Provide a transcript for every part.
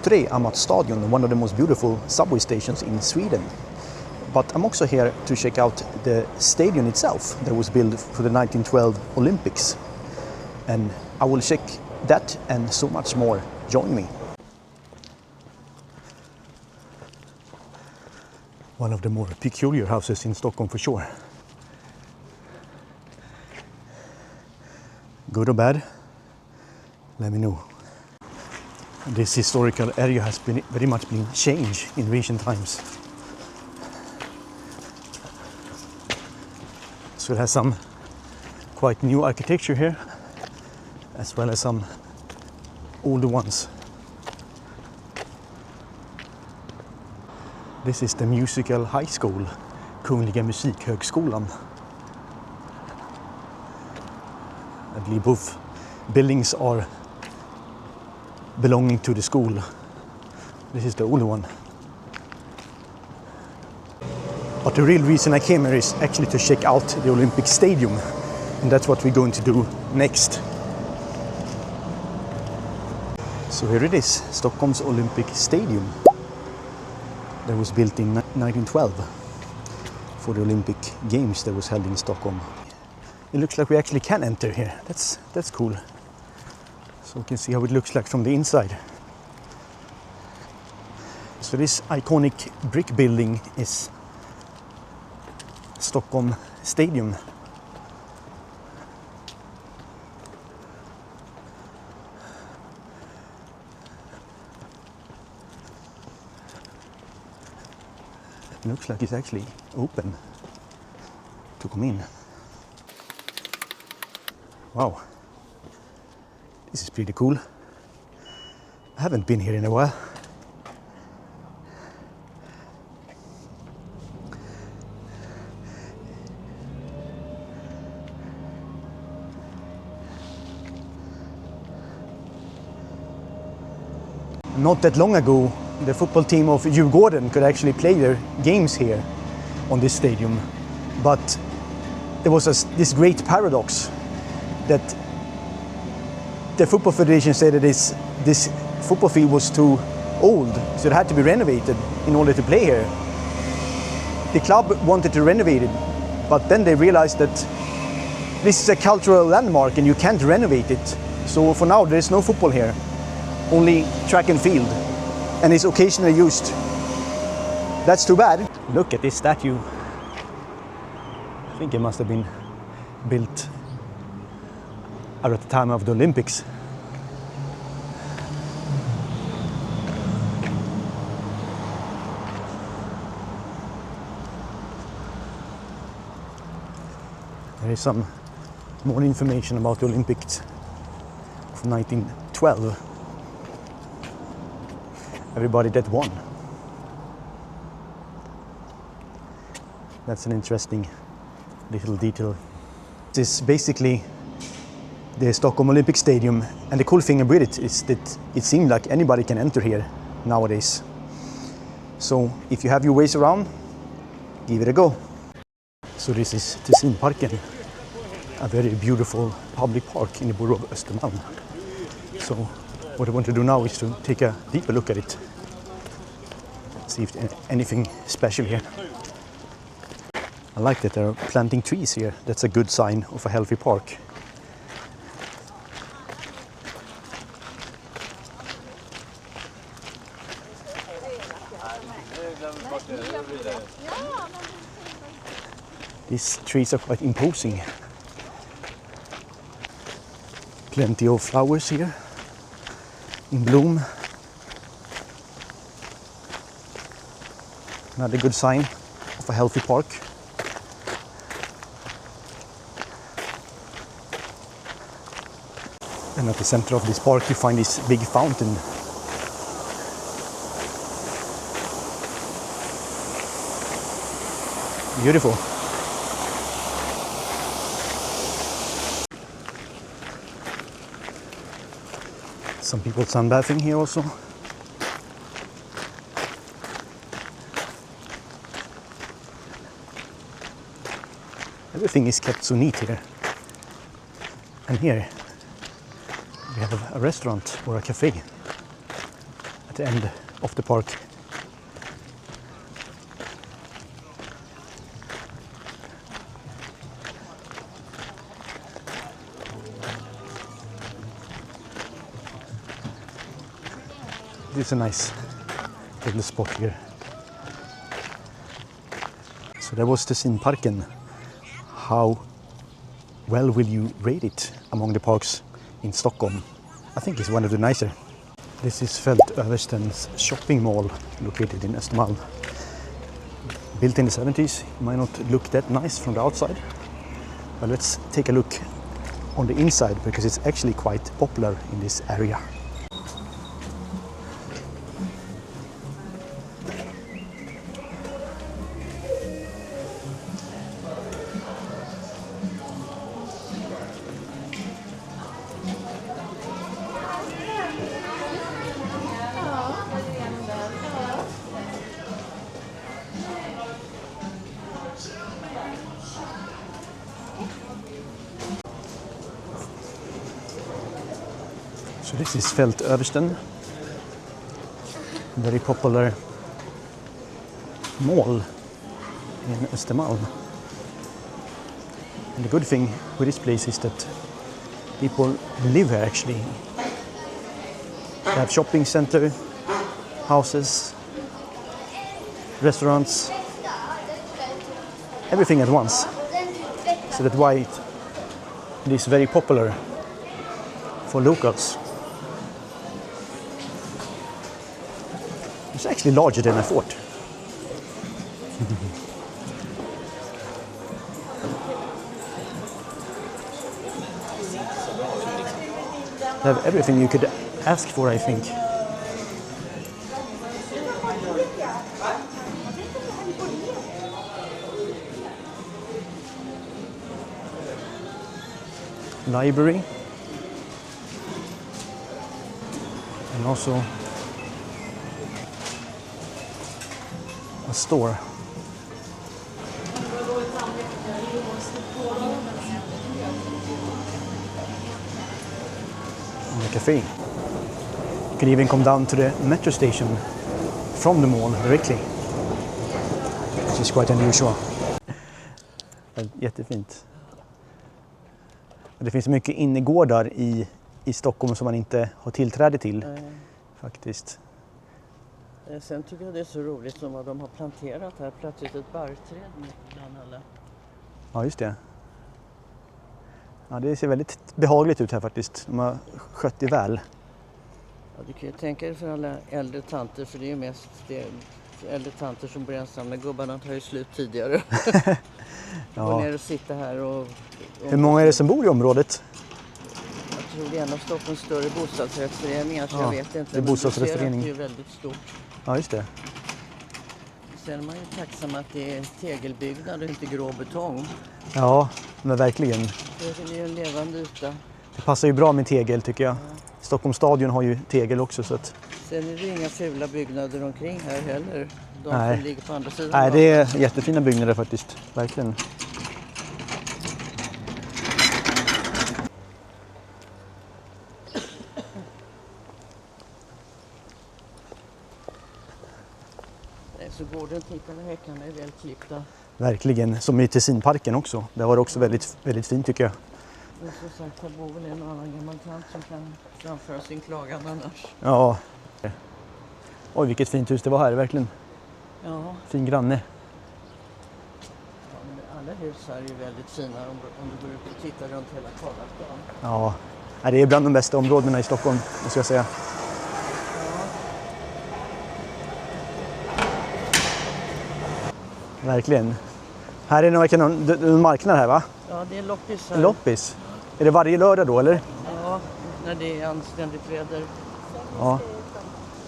today I'm at Stadion, one of the most beautiful subway stations in Sweden. But I'm also here to check out the stadium itself that was built for the 1912 Olympics. And I will check that and so much more. Join me. One of the more peculiar houses in Stockholm for sure. Good or bad? Let me know. This historical area has been very much been changed in recent times. So it has some quite new architecture here, as well as some older ones. This is the musical high school, Kungliga Musikhögskolan. I believe both buildings are belonging to the school. This is the older one. But the real reason I came here is actually to check out the Olympic Stadium, and that's what we're going to do next. So here it is, Stockholm's Olympic Stadium that was built in 1912 for the Olympic Games that was held in Stockholm. It looks like we actually can enter here. That's cool. So we can see how it looks like from the inside. So this iconic brick building is Stockholm Stadium. It looks like it's actually open to come in. Wow, this is pretty cool. I haven't been here in a while. Not that long ago, the football team of Djurgården could actually play their games here on this stadium. But there was this great paradox that the football federation said that this football field was too old, so it had to be renovated in order to play here. The club wanted to renovate it, but then they realized that this is a cultural landmark and you can't renovate it. So for now there is no football here, only track and field, and it's occasionally used. That's too bad. Look at this statue. I think it must have been built at the time of the Olympics. There is some more information about the Olympics of 1912. Everybody that won. That's an interesting little detail. This is basically the Stockholm Olympic Stadium, and the cool thing about it is that it seems like anybody can enter here nowadays. So if you have your ways around, give it a go. So this is Tessinparken, a very beautiful public park in the borough of Östermalm. So what I want to do now is to take a deeper look at it, see if there's anything special here. I like that they're planting trees here. That's a good sign of a healthy park. These trees are quite imposing. Plenty of flowers here in bloom. Another good sign of a healthy park. And at the center of this park you find this big fountain. Beautiful. Some people sunbathing here also. Everything is kept so neat here. And here we have a restaurant or a cafe. A the end of the park. This is a nice little spot here. So that was Tessinparken. How well will you rate it among the parks in Stockholm? I think it's one of the nicer. This is Fält shopping mall located in Östermalm. Built in the 70s, it might not look that nice from the outside. But let's take a look on the inside because it's actually quite popular in this area. So this is Fält, very popular mall in Östermalm. And the good thing with this place is that people live here actually. They have shopping center, houses, restaurants, everything at once. So that's why it is very popular for locals. It's actually larger than I thought. They have everything you could ask for, I think. Library. And also a store. And a cafe. You can even come down to the metro station from the mall directly. Which is quite unusual. Jättefint. Det finns mycket innergårdar i Stockholm som man inte har tillträde till. Faktiskt. Sen tycker jag det är så roligt som vad de har planterat här. Plötsligt ett barrträd bland alla. Ja, just det. Ja, det ser väldigt behagligt ut här faktiskt. De har skött det väl. Ja, du kan ju tänka dig för alla äldre tanter, för det är ju mest äldre tanter som bor ensamma. Gubbarna tar ju slut tidigare. Ja. Gå ner och sitta här och hur många är det som bor i området? Jag tror det är en av Stockholms större bostadsrättsföreningar, så jag vet inte. Det är bostadsrättsförening. Det är ju väldigt stort. Ja, just det. Sen är man ju tacksam att det är tegelbyggnad och inte grå betong. Ja, men verkligen. Det är ju en levande yta. Det passar ju bra med tegel tycker jag. Ja. Stockholms stadion har ju tegel också. Så att... Sen är det inga fula byggnader omkring här heller. De som ligger på andra sidan. Nej, det är jättefina byggnader faktiskt. Verkligen. Så gården, tittarna, häckarna är väl klippta. Verkligen, som i Tessinparken också. Det var också väldigt, väldigt fint tycker jag. Men som sagt, här bor väl en annan gammal tant som kan framföra sin klagan annars. Ja. Oj, vilket fint hus det var här, verkligen. Ja. Fin granne. Ja, men alla hus här är ju väldigt fina om du går ut och tittar runt hela Karlaplan. Ja, det är bland de bästa områdena i Stockholm, måste jag säga. Verkligen. Här är en marknad här, va? Ja, det är loppis här. Loppis. Är det varje lördag då, eller? Ja, när det är anständigt väder. Ja.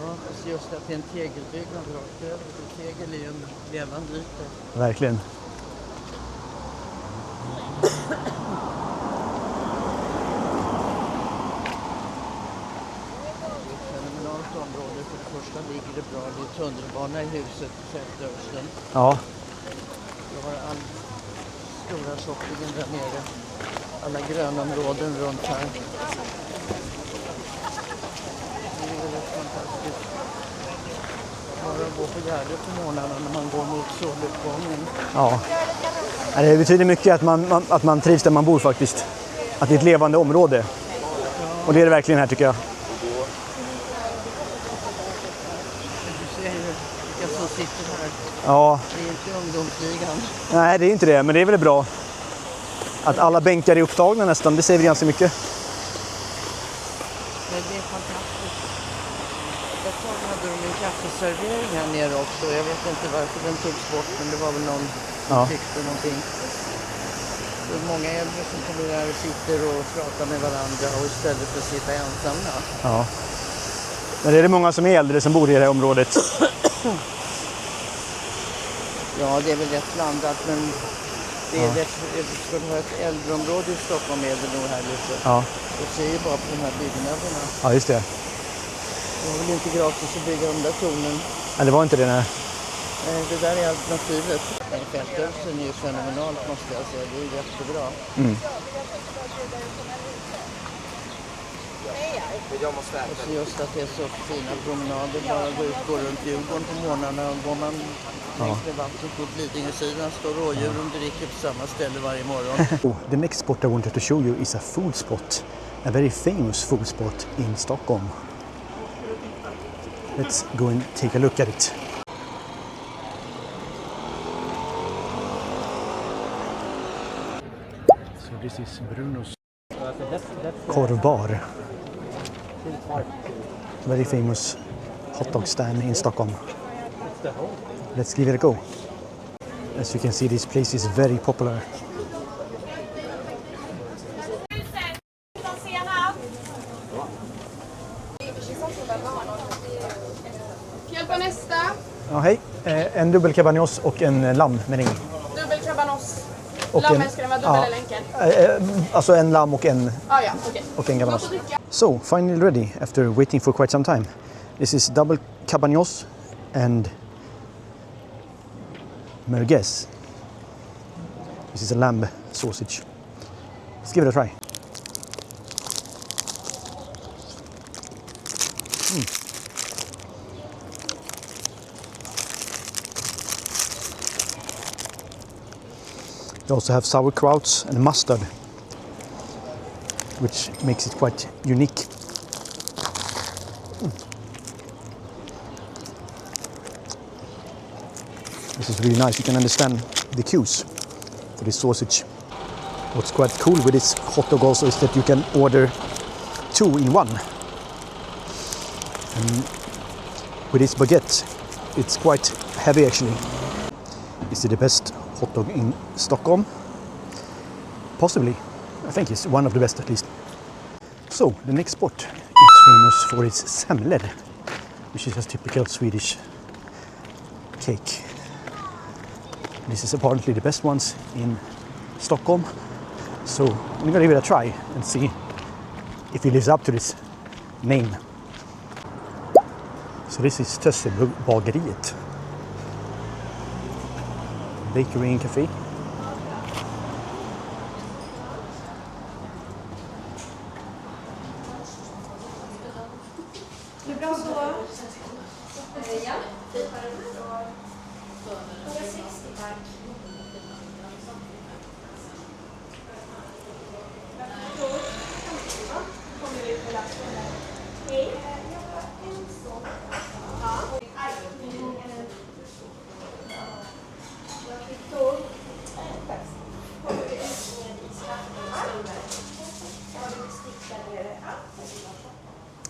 Ja, så just att det är en tegelbyggnad rakt över. Tegel är ju en levande yta. Verkligen. Fenomenalt område. För det första ligger det bra. Det är tunnelbana i huset på Fält. Ja. Jag har all stora shoppingen där nere. Alla grönområden runt här. Det är väldigt fantastiskt. gå på Gärdet på morgnarna när man går mot soluppgången. Ja. Det betyder mycket att man trivs där man bor faktiskt. Att det är ett levande område. Ja. Och det är det verkligen här tycker jag. Du ser ju vilka som sitter här. Ja. Det är inte ungdomsligan. Nej, det är inte det. Men det är väl bra. Att alla bänkar är upptagna nästan. Det säger ganska mycket. Men det är fantastiskt. Ett tag hade de en kaffeservering här nere också. Jag vet inte varför den togs bort, men det var väl någon som tyckte någonting. Det är många äldre som kommer här och sitter och pratar med varandra och istället för att sitta ensamma. Ja. Men är det många som är äldre som bor i det här området? Ja, det är väl rätt blandat, men det är rätt, ska du ha ett äldreområde i Stockholm är det nog här lite. Ja. Och ser ju bara på de här byggnaderna. Ja, just det. Det var väl inte gratis att bygga de där tornen. Nej, det var inte det, nej. Det där är alternativet. Fälthusen är ju fenomenalt måste jag säga. Det är jättebra. Mm. Och så just att det är så fina promenader. Bara gå runt Djurgården på morgnarna och går man längs med vattnet på Lidingö-sidan står rådjur och dricker på samma ställe varje morgon. The next spot I wanted to show you is a food spot. A very famous food spot in Stockholm. Let's go and take a look at it. So this is Bruno's korvbar. Very famous hot dog stand in Stockholm. Let's give it a go. As you can see, this place is very popular. Ja, hej. En dubbel cabanos och en lamm med ring. Dubbel cabanos. Lammen ska den vara dubbel eller enkel? Alltså en lamm och en, okay. Och en cabanos. So, finally ready after waiting for quite some time. This is double cabanos and merguez. This is a lamb sausage. Let's give it a try. They also have sauerkrauts and mustard, which makes it quite unique. This is really nice. You can understand the cues for this sausage. What's quite cool with this hot dog also is that you can order 2 in 1. And with this baguette, it's quite heavy actually. Is it the best hot dog in Stockholm? Possibly. I think it's one of the best at least. So, the next spot is famous for its semlor, which is a typical Swedish cake. This is apparently the best ones in Stockholm. So, I'm gonna give it a try and see if it lives up to this name. So this is Östermalm bakery and cafe.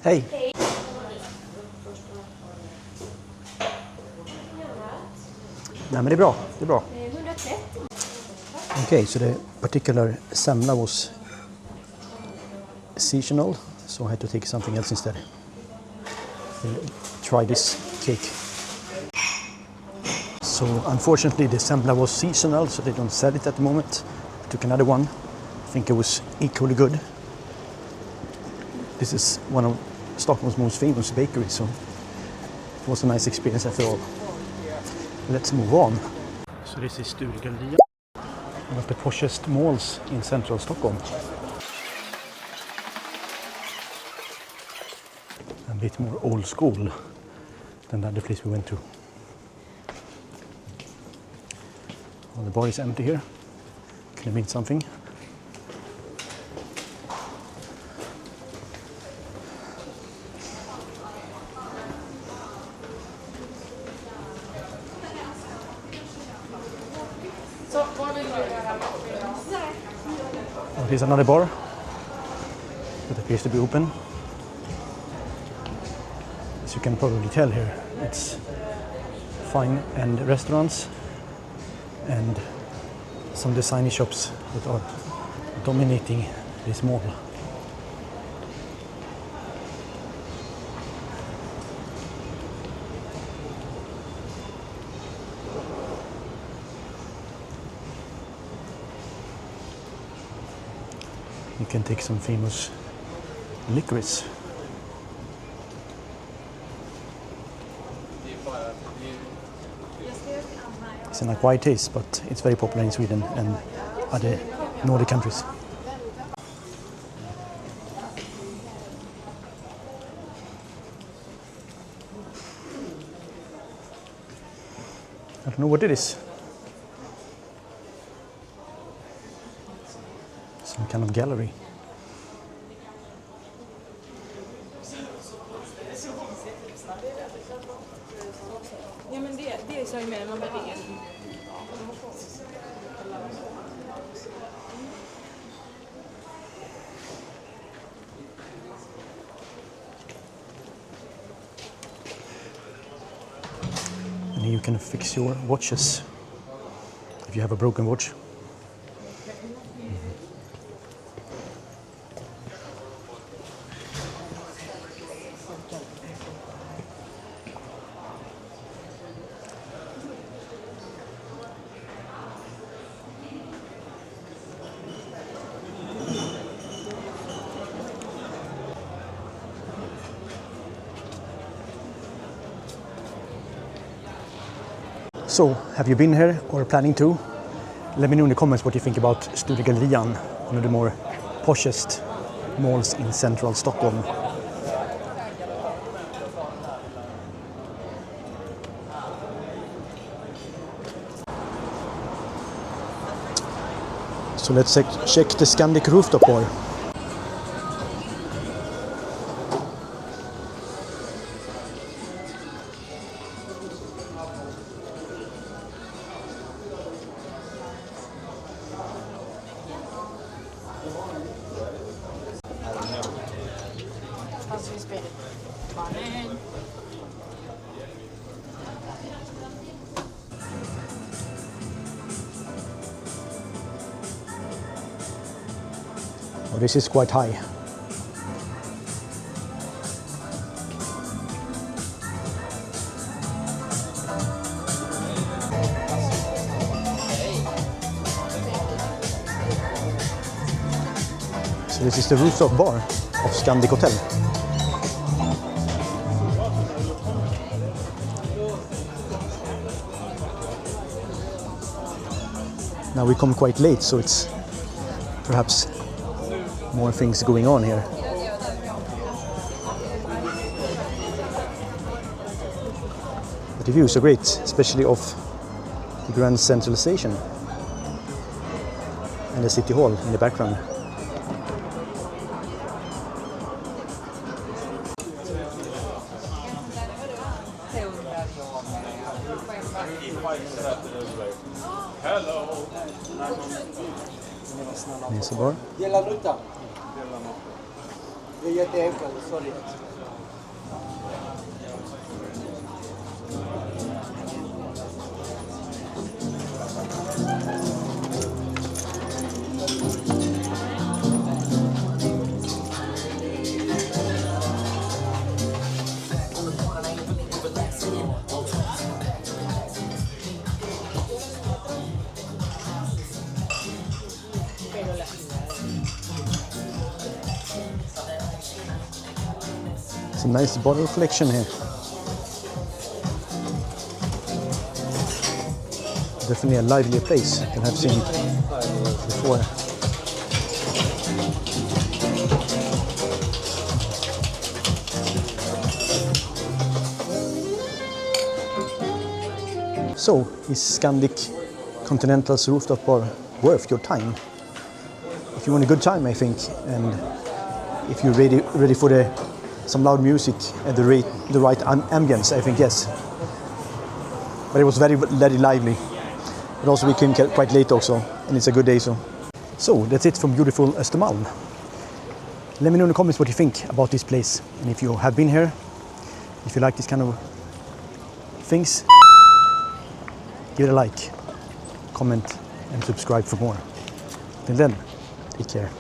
Hej! Nej men det är bra, det är bra. 130. Okay, so the particular semla was seasonal, so I had to take something else instead. We'll try this cake. So unfortunately the semla was seasonal, so they don't sell it at the moment. I took another one. I think it was equally good. This is one of Stockholm's most famous bakeries, so it was a nice experience after all. Let's move on. So this is Sturegallerian, one of the poshest malls in central Stockholm. A bit more old school than the other place we went to. Well, the bar is empty here. Can it mean something? Oh, here's another bar that appears to be open. As you can probably tell here, it's fine end restaurants and some designy shops that are dominating this mall. You can take some famous licorice. It's an acquired taste, but it's very popular in Sweden and other Nordic countries. I don't know what it is. Some kind of gallery. Ja, men det är så med man värdering. And here you can fix your watches if you have a broken watch. So, have you been here or planning to? Let me know in the comments what you think about Sturegallerian, one of the more poshest malls in central Stockholm. So let's check the Scandic rooftop bar. Oh, this is quite high. So this is the rooftop bar of Scandic Hotel. Now we come quite late, so it's perhaps more things going on here. But the views are great, especially of the Grand Central Station and the City Hall in the background. There's a bar. Dela ruta. Det är jätteenkelt, sorry. It's a nice bottle collection here. Definitely a lively place than I've seen before. So, is Scandic Continental's rooftop bar worth your time. If you want a good time, I think, and if you're ready for some loud music and the right ambience, I think yes. But it was very lively. But also we came quite late also, and it's a good day so. So that's it from beautiful Östermalm. Let me know in the comments what you think about this place, and if you have been here, if you like this kind of things, give it a like, comment and subscribe for more. Till then, take care.